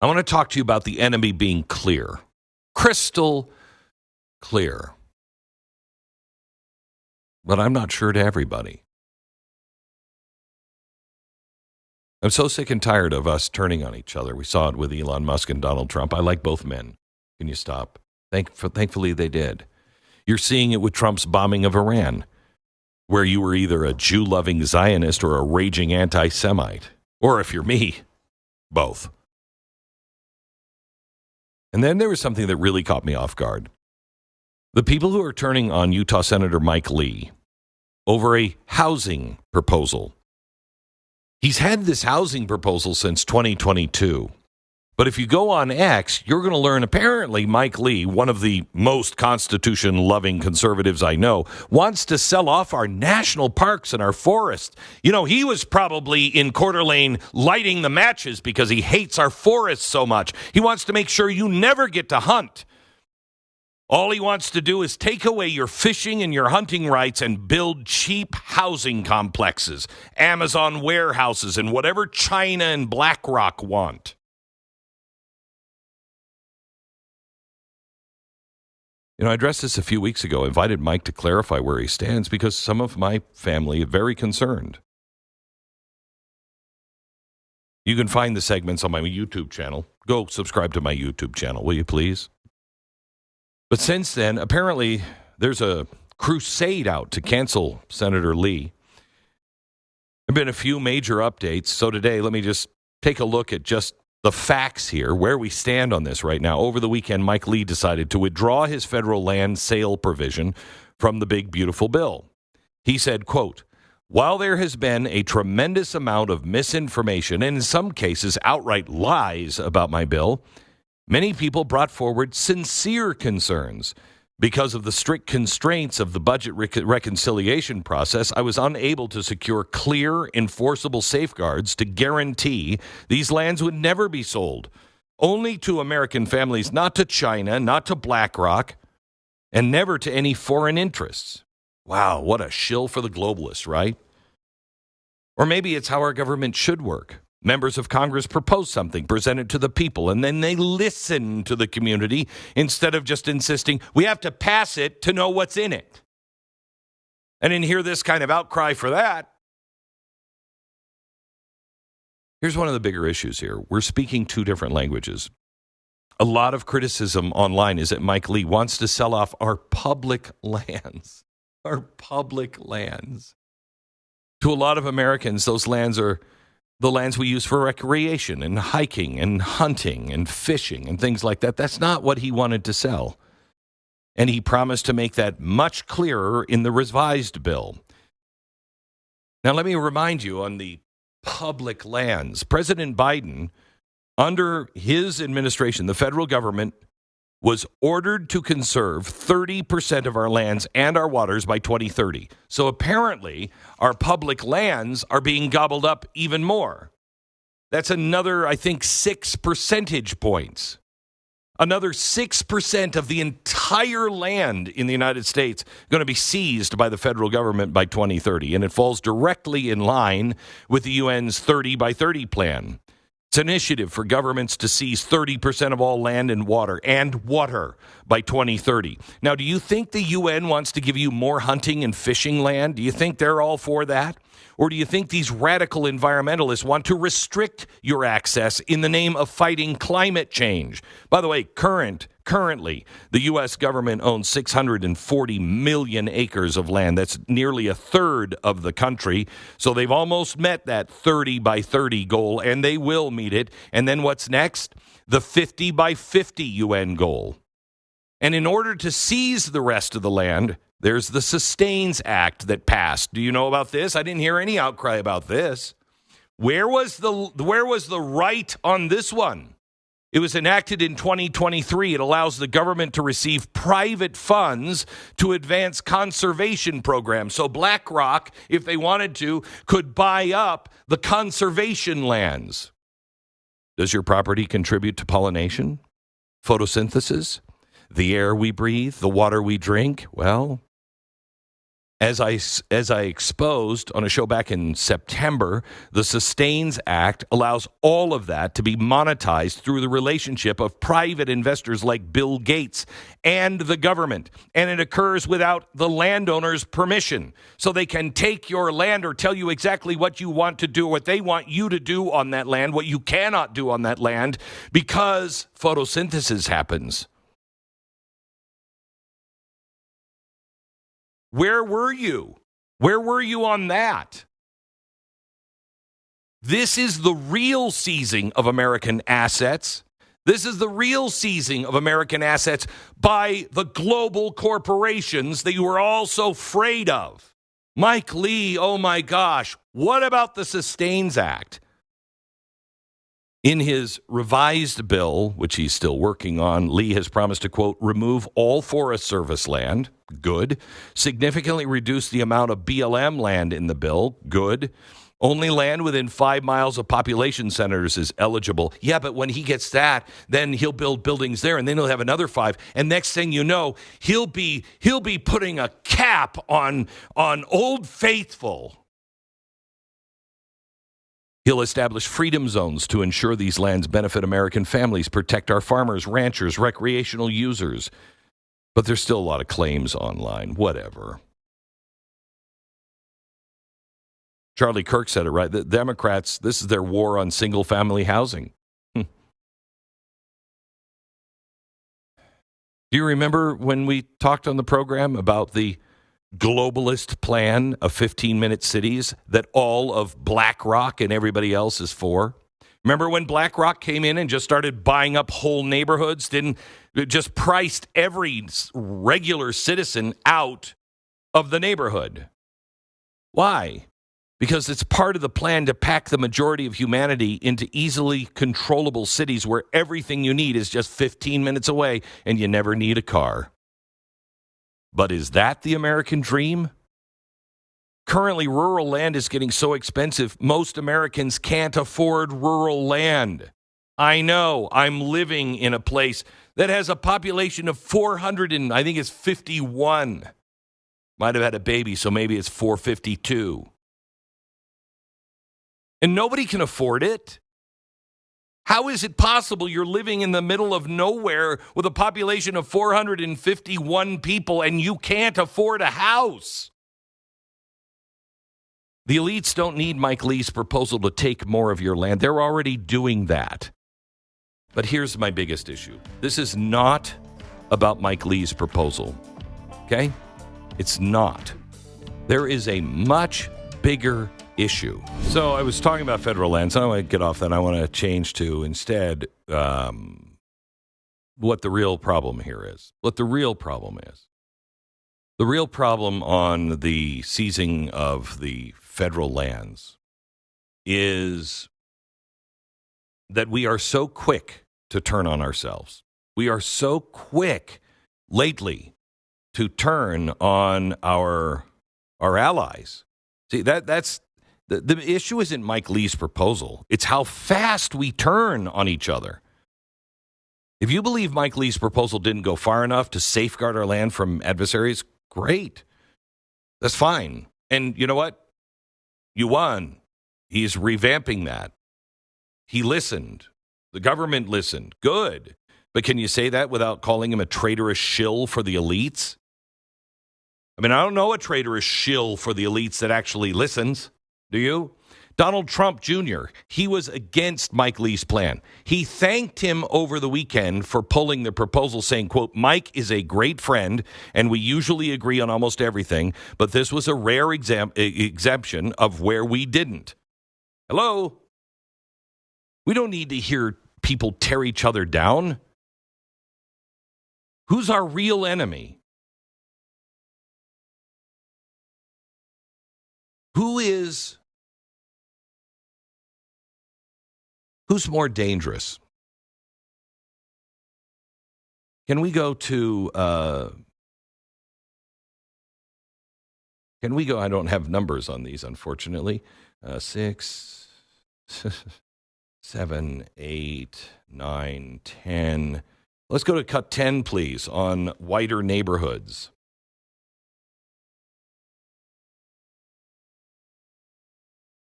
I want to talk to you about the enemy being clear, crystal clear. But I'm not sure to everybody. I'm so sick and tired of us turning on each other. We saw it with Elon Musk and Donald Trump. I like both men. Can you stop? Thankfully, they did. You're seeing it with Trump's bombing of Iran, where you were either a Jew-loving Zionist or a raging anti-Semite. Or if you're me, both. And then there was something that really caught me off guard. The people who are turning on Utah Senator Mike Lee over a housing proposal. He's had this housing proposal since 2022. But if you go on X, you're going to learn apparently Mike Lee, one of the most Constitution-loving conservatives I know, wants to sell off our national parks and our forests. You know, he was probably in Coeur d'Alene lighting the matches because he hates our forests so much. He wants to make sure you never get to hunt. All he wants to do is take away your fishing and your hunting rights and build cheap housing complexes, Amazon warehouses, and whatever China and BlackRock want. You know, I addressed this a few weeks ago, invited Mike to clarify where he stands because some of my family are very concerned. You can find the segments on my YouTube channel. Go subscribe to my YouTube channel, will you please? But since then, apparently, there's a crusade out to cancel Senator Lee. There have been a few major updates. So today, let me just take a look at just the facts here, where we stand on this right now. Over the weekend, Mike Lee decided to withdraw his federal land sale provision from the big, beautiful bill. He said, quote, "While there has been a tremendous amount of misinformation and in some cases outright lies about my bill, many people brought forward sincere concerns. Because of the strict constraints of the budget reconciliation process, I was unable to secure clear, enforceable safeguards to guarantee these lands would never be sold, only to American families, not to China, not to BlackRock, and never to any foreign interests." Wow, what a shill for the globalists, right? Or maybe it's how our government should work. Members of Congress propose something, present it to the people, and then they listen to the community instead of just insisting, we have to pass it to know what's in it. And then hear this kind of outcry for that. Here's one of the bigger issues here. We're speaking two different languages. A lot of criticism online is that Mike Lee wants to sell off our public lands. Our public lands. To a lot of Americans, those lands are the lands we use for recreation and hiking and hunting and fishing and things like that. That's not what he wanted to sell. And he promised to make that much clearer in the revised bill. Now, let me remind you on the public lands. President Biden, under his administration, the federal government was ordered to conserve 30% of our lands and our waters by 2030. So apparently, our public lands are being gobbled up even more. That's another, I think, 6 percentage points. Another 6% of the entire land in the United States going to be seized by the federal government by 2030. And it falls directly in line with the UN's 30 by 30 plan. It's an initiative for governments to seize 30% of all land and water by 2030. Now, do you think the UN wants to give you more hunting and fishing land? Do you think they're all for that? Or do you think these radical environmentalists want to restrict your access in the name of fighting climate change? By the way, currently, the U.S. government owns 640 million acres of land. That's nearly a third of the country. So they've almost met that 30 by 30 goal, and they will meet it. And then what's next? The 50 by 50 UN goal. And in order to seize the rest of the land, there's the Sustains Act that passed. Do you know about this? I didn't hear any outcry about this. Where was the right on this one? It was enacted in 2023. It allows the government to receive private funds to advance conservation programs. So BlackRock, if they wanted to, could buy up the conservation lands. Does your property contribute to pollination, photosynthesis, the air we breathe, the water we drink? Well, As I exposed on a show back in September, the Sustains Act allows all of that to be monetized through the relationship of private investors like Bill Gates and the government. And it occurs without the landowner's permission. So they can take your land or tell you exactly what you want to do, what they want you to do on that land, what you cannot do on that land, because photosynthesis happens. Where were you? Where were you on that? This is the real seizing of American assets. This is the real seizing of American assets by the global corporations that you are all so afraid of. Mike Lee, oh my gosh, what about the Sustains Act? In his revised bill, which he's still working on, Lee has promised to, quote, remove all Forest Service land. Good. Significantly reduce the amount of BLM land in the bill. Good. Only land within 5 miles of population centers is eligible. Yeah, but when he gets that, then he'll build buildings there, and then he'll have another 5. And next thing you know, he'll be putting a cap on Old Faithful. He'll establish freedom zones to ensure these lands benefit American families, protect our farmers, ranchers, recreational users. But there's still a lot of claims online. Whatever. Charlie Kirk said it right. The Democrats, this is their war on single-family housing. Do you remember when we talked on the program about the globalist plan of 15-minute cities that all of BlackRock and everybody else is for? Remember when BlackRock came in and just started buying up whole neighborhoods, just priced every regular citizen out of the neighborhood? Why? Because it's part of the plan to pack the majority of humanity into easily controllable cities where everything you need is just 15 minutes away and you never need a car. But is that the American dream? Currently, rural land is getting so expensive, most Americans can't afford rural land. I know, I'm living in a place that has a population of 400 and I think it's 51. Might have had a baby, so maybe it's 452. And nobody can afford it. How is it possible you're living in the middle of nowhere with a population of 451 people and you can't afford a house? The elites don't need Mike Lee's proposal to take more of your land. They're already doing that. But here's my biggest issue. This is not about Mike Lee's proposal, okay? It's not. There is a much bigger issue. So I was talking about federal lands. I don't want to get off that. I want to change to instead what the real problem here is. What the real problem is. The real problem on the seizing of the federal lands is that we are so quick to turn on ourselves. We are so quick lately to turn on our allies. See, that's the issue isn't Mike Lee's proposal. It's how fast we turn on each other. If you believe Mike Lee's proposal didn't go far enough to safeguard our land from adversaries, great. That's fine. And you know what? You won. He's revamping that. He listened. The government listened. Good. But can you say that without calling him a traitorous shill for the elites? I mean, I don't know a traitorous shill for the elites that actually listens. Do you? Donald Trump Jr., he was against Mike Lee's plan. He thanked him over the weekend for pulling the proposal, saying, quote, Mike is a great friend, and we usually agree on almost everything, but this was a rare exemption of where we didn't. Hello? We don't need to hear people tear each other down. Who's our real enemy? Who's more dangerous? Can we go, I don't have numbers on these, unfortunately. 6, 7, 8, 9, 10. Let's go to cut 10, please, on whiter neighborhoods.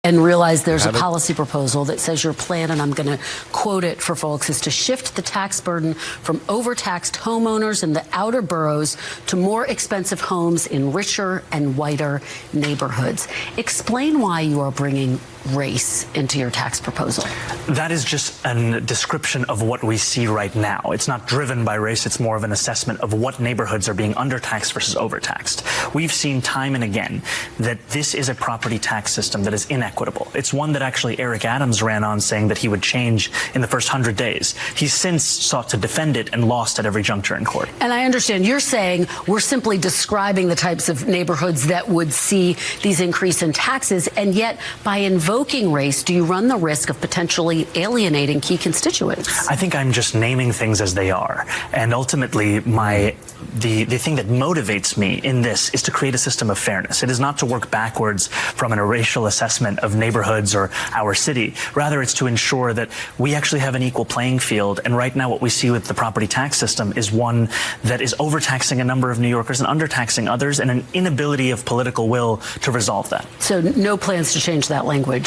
And realize there's a policy proposal that says your plan, and I'm going to quote it for folks, is to shift the tax burden from overtaxed homeowners in the outer boroughs to more expensive homes in richer and whiter neighborhoods. Explain why you are bringing race into your tax proposal. That is just a description of what we see right now. It's not driven by race. It's more of an assessment of what neighborhoods are being undertaxed versus overtaxed. We've seen time and again that this is a property tax system that is inequitable. It's one that actually Eric Adams ran on saying that he would change in the first 100 days. He's since sought to defend it and lost at every juncture in court. And I understand you're saying we're simply describing the types of neighborhoods that would see these increase in taxes, and yet by invoking race, do you run the risk of potentially alienating key constituents? I think I'm just naming things as they are. And ultimately, the thing that motivates me in this is to create a system of fairness. It is not to work backwards from a racial assessment of neighborhoods or our city. Rather, it's to ensure that we actually have an equal playing field. And right now, what we see with the property tax system is one that is overtaxing a number of New Yorkers and undertaxing others, and an inability of political will to resolve that. So no plans to change that language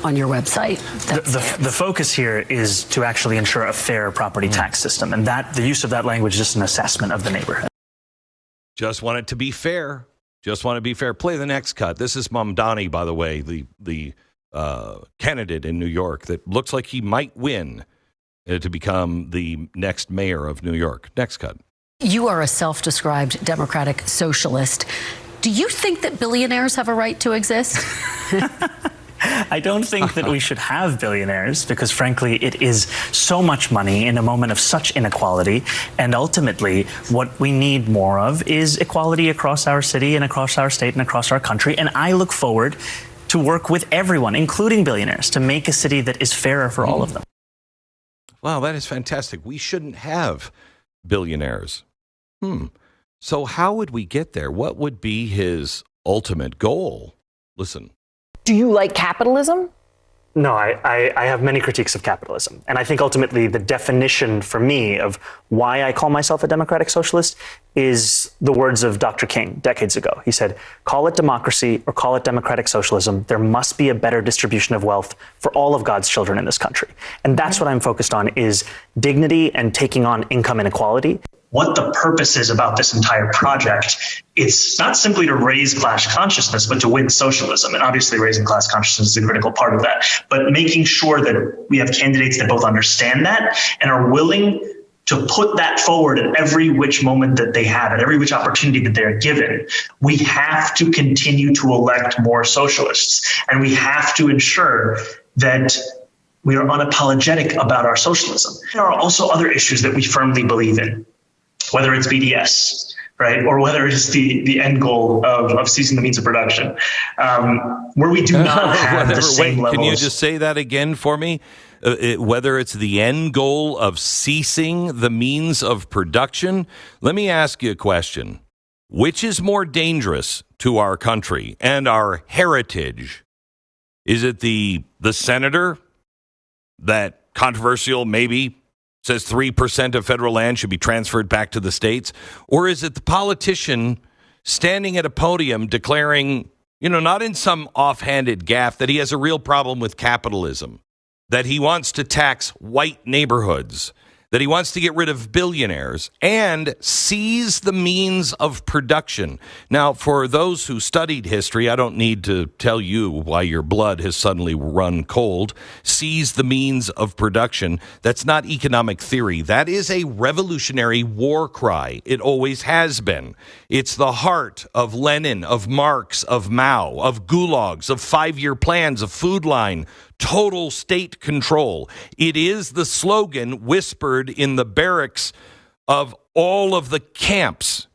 on your website? The focus here is to actually ensure a fair property tax system, and that the use of that language is just an assessment of the neighborhood. Just want it to be fair. Just want to be fair. Play the next cut. This is Mamdani, by the way, the candidate in New York that looks like he might win to become the next mayor of New York. Next cut. You are a self-described democratic socialist. Do you think that billionaires have a right to exist? I don't think that we should have billionaires because, frankly, it is so much money in a moment of such inequality. And ultimately, what we need more of is equality across our city and across our state and across our country. And I look forward to work with everyone, including billionaires, to make a city that is fairer for all of them. Wow, that is fantastic. We shouldn't have billionaires. So how would we get there? What would be his ultimate goal? Listen. Do you like capitalism? No, I have many critiques of capitalism. And I think ultimately the definition for me of why I call myself a democratic socialist is the words of Dr. King decades ago. He said, call it democracy or call it democratic socialism. There must be a better distribution of wealth for all of God's children in this country. And that's what I'm focused on, is dignity and taking on income inequality. What the purpose is about this entire project, it's not simply to raise class consciousness, but to win socialism. And obviously raising class consciousness is a critical part of that. But making sure that we have candidates that both understand that and are willing to put that forward at every which moment that they have, at every which opportunity that they're given. We have to continue to elect more socialists. And we have to ensure that we are unapologetic about our socialism. There are also other issues that we firmly believe in, whether it's BDS, right, or whether it's the end goal of ceasing the means of production, where we do not have the same levels. Can you just say that again for me? Whether it's the end goal of ceasing the means of production? Let me ask you a question. Which is more dangerous to our country and our heritage? Is it the senator, that controversial maybe, says 3% of federal land should be transferred back to the states? Or is it the politician standing at a podium declaring, not in some offhanded gaffe, that he has a real problem with capitalism, that he wants to tax white neighborhoods, that he wants to get rid of billionaires and seize the means of production? Now, for those who studied history, I don't need to tell you why your blood has suddenly run cold. Seize the means of production. That's not economic theory. That is a revolutionary war cry. It always has been. It's the heart of Lenin, of Marx, of Mao, of gulags, of 5-year plans, of Food Line. Total state control. It is the slogan whispered in the barracks of all of the camps,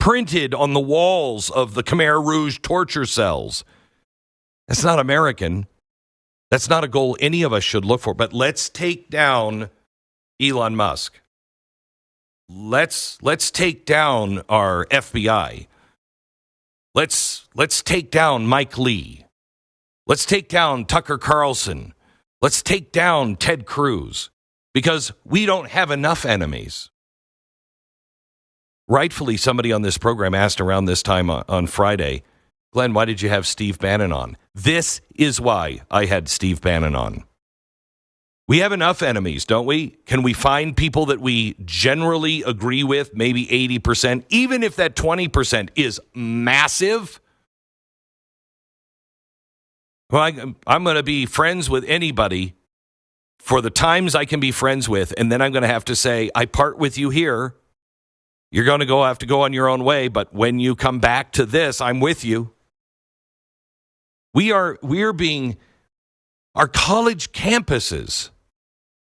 printed on the walls of the Khmer Rouge torture cells. That's not American. That's not a goal any of us should look for. But let's take down Elon Musk. Let's take down our FBI. Let's take down Mike Lee. Let's take down Tucker Carlson. Let's take down Ted Cruz, because we don't have enough enemies. Rightfully, somebody on this program asked around this time on Friday, Glenn, why did you have Steve Bannon on? This is why I had Steve Bannon on. We have enough enemies, don't we? Can we find people that we generally agree with, maybe 80%, even if that 20% is massive? Well, I'm going to be friends with anybody for the times I can be friends with, and then I'm going to have to say, I part with you here. You're going to have to go on your own way, but when you come back to this, I'm with you. We're being, our college campuses,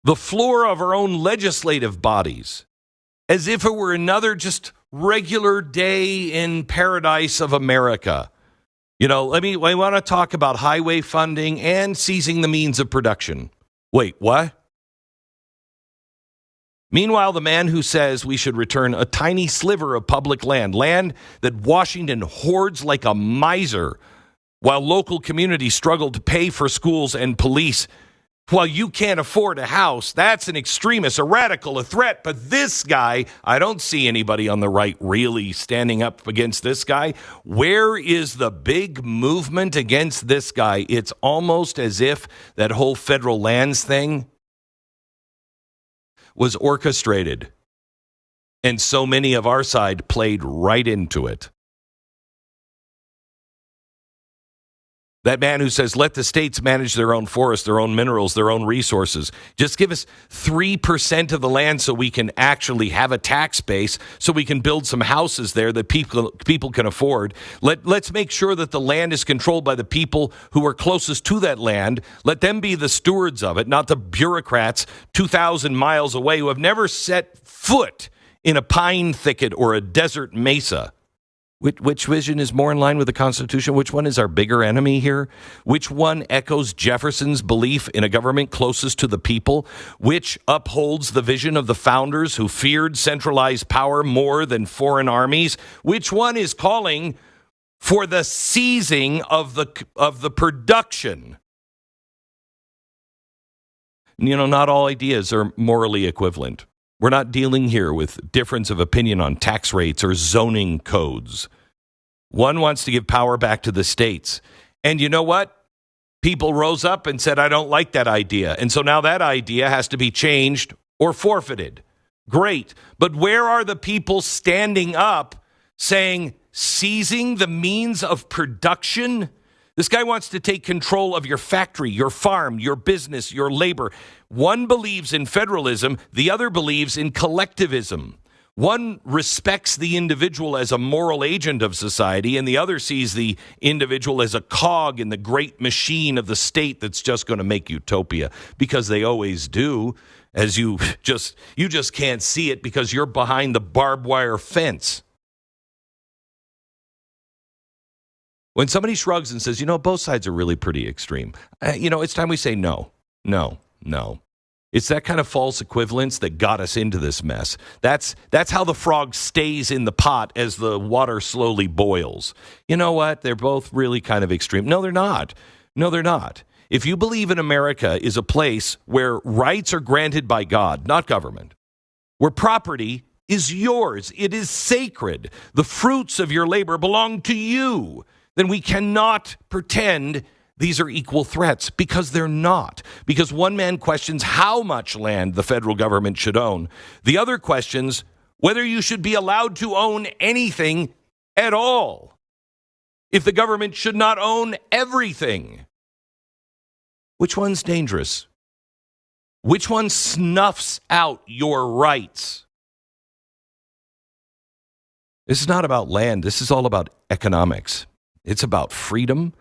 the floor of our own legislative bodies, as if it were another just regular day in paradise of America. You know, I want to talk about highway funding and seizing the means of production. Wait, what? Meanwhile, the man who says we should return a tiny sliver of public land that Washington hoards like a miser, while local communities struggle to pay for schools and police, while you can't afford a house, that's an extremist, a radical, a threat. But this guy, I don't see anybody on the right really standing up against this guy. Where is the big movement against this guy? It's almost as if that whole federal lands thing was orchestrated, and so many of our side played right into it. That man who says, let the states manage their own forests, their own minerals, their own resources. Just give us 3% of the land so we can actually have a tax base, so we can build some houses there that people can afford. Let's make sure that the land is controlled by the people who are closest to that land. Let them be the stewards of it, not the bureaucrats 2,000 miles away who have never set foot in a pine thicket or a desert mesa. Which vision is more in line with the Constitution? Which one is our bigger enemy here? Which one echoes Jefferson's belief in a government closest to the people? Which upholds the vision of the founders who feared centralized power more than foreign armies? Which one is calling for the seizing of the production? You know, not all ideas are morally equivalent. We're not dealing here with difference of opinion on tax rates or zoning codes. One wants to give power back to the states. And you know what? People rose up and said, I don't like that idea. And so now that idea has to be changed or forfeited. Great. But where are the people standing up saying, seizing the means of production? This guy wants to take control of your factory, your farm, your business, your labor. One believes in federalism, the other believes in collectivism. One respects the individual as a moral agent of society, and the other sees the individual as a cog in the great machine of the state that's just going to make utopia, because they always do, as you just can't see it because you're behind the barbed wire fence. When somebody shrugs and says, you know, both sides are really pretty extreme, it's time we say no. It's that kind of false equivalence that got us into this mess. That's how the frog stays in the pot as the water slowly boils. You know what? They're both really kind of extreme. No, they're not. If you believe in America is a place where rights are granted by God, not government, where property is yours, it is sacred, the fruits of your labor belong to you, then we cannot pretend these are equal threats, because they're not. Because one man questions how much land the federal government should own. The other questions whether you should be allowed to own anything at all. If the government should not own everything. Which one's dangerous? Which one snuffs out your rights? This is not about land. This is all about economics. It's about freedom,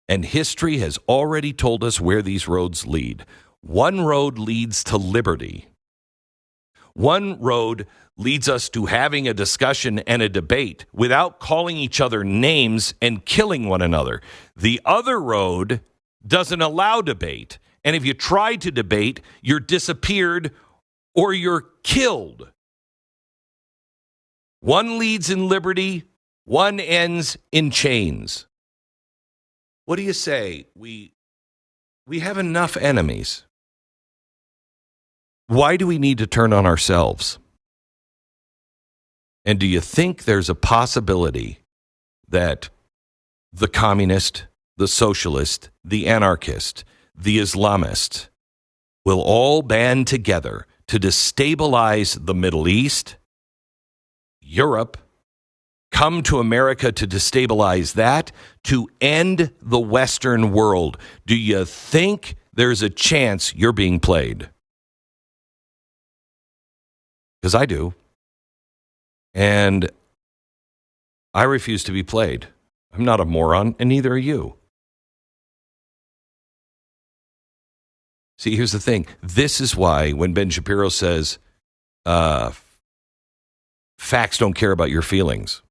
and history has already told us where these roads lead. One road leads to liberty. One road leads us to having a discussion and a debate without calling each other names and killing one another. The other road doesn't allow debate, and if you try to debate, you're disappeared or you're killed. One leads in liberty, one ends in chains. What do you say? We have enough enemies. Why do we need to turn on ourselves? And do you think there's a possibility that the communist, the socialist, the anarchist, the Islamist will all band together to destabilize the Middle East, Europe, come to America to destabilize that, to end the Western world. Do you think there's a chance you're being played? Because I do. And I refuse to be played. I'm not a moron, and neither are you. See, here's the thing. This is why when Ben Shapiro says, facts don't care about your feelings,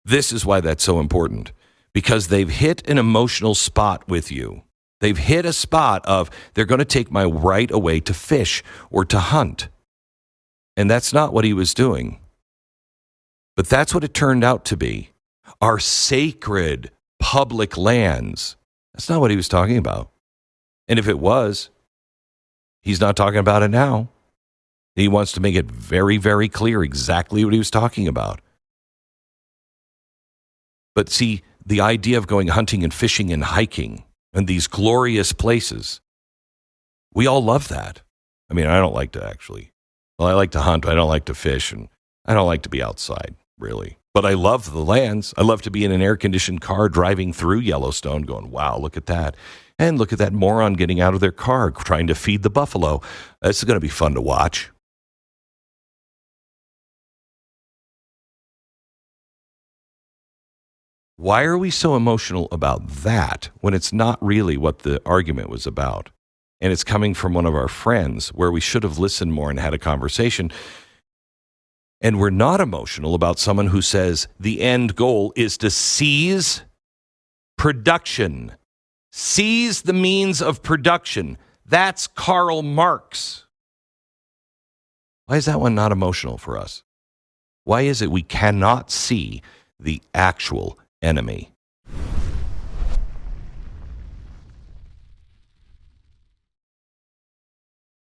this is why that's so important. Because they've hit an emotional spot with you. They've hit a spot of, they're going to take my right away to fish or to hunt. And that's not what he was doing. But that's what it turned out to be. Our sacred public lands. That's not what he was talking about. And if it was, he's not talking about it now. He wants to make it very, very clear exactly what he was talking about. But see, the idea of going hunting and fishing and hiking and these glorious places, we all love that. I mean, I don't like to actually. Well, I like to hunt. I don't like to fish, and I don't like to be outside, really. But I love the lands. I love to be in an air-conditioned car driving through Yellowstone going, wow, look at that. And look at that moron getting out of their car trying to feed the buffalo. This is going to be fun to watch. Why are we so emotional about that when it's not really what the argument was about? And it's coming from one of our friends where we should have listened more and had a conversation. And we're not emotional about someone who says the end goal is to seize production. Seize the means of production. That's Karl Marx. Why is that one not emotional for us? Why is it we cannot see the actual enemy?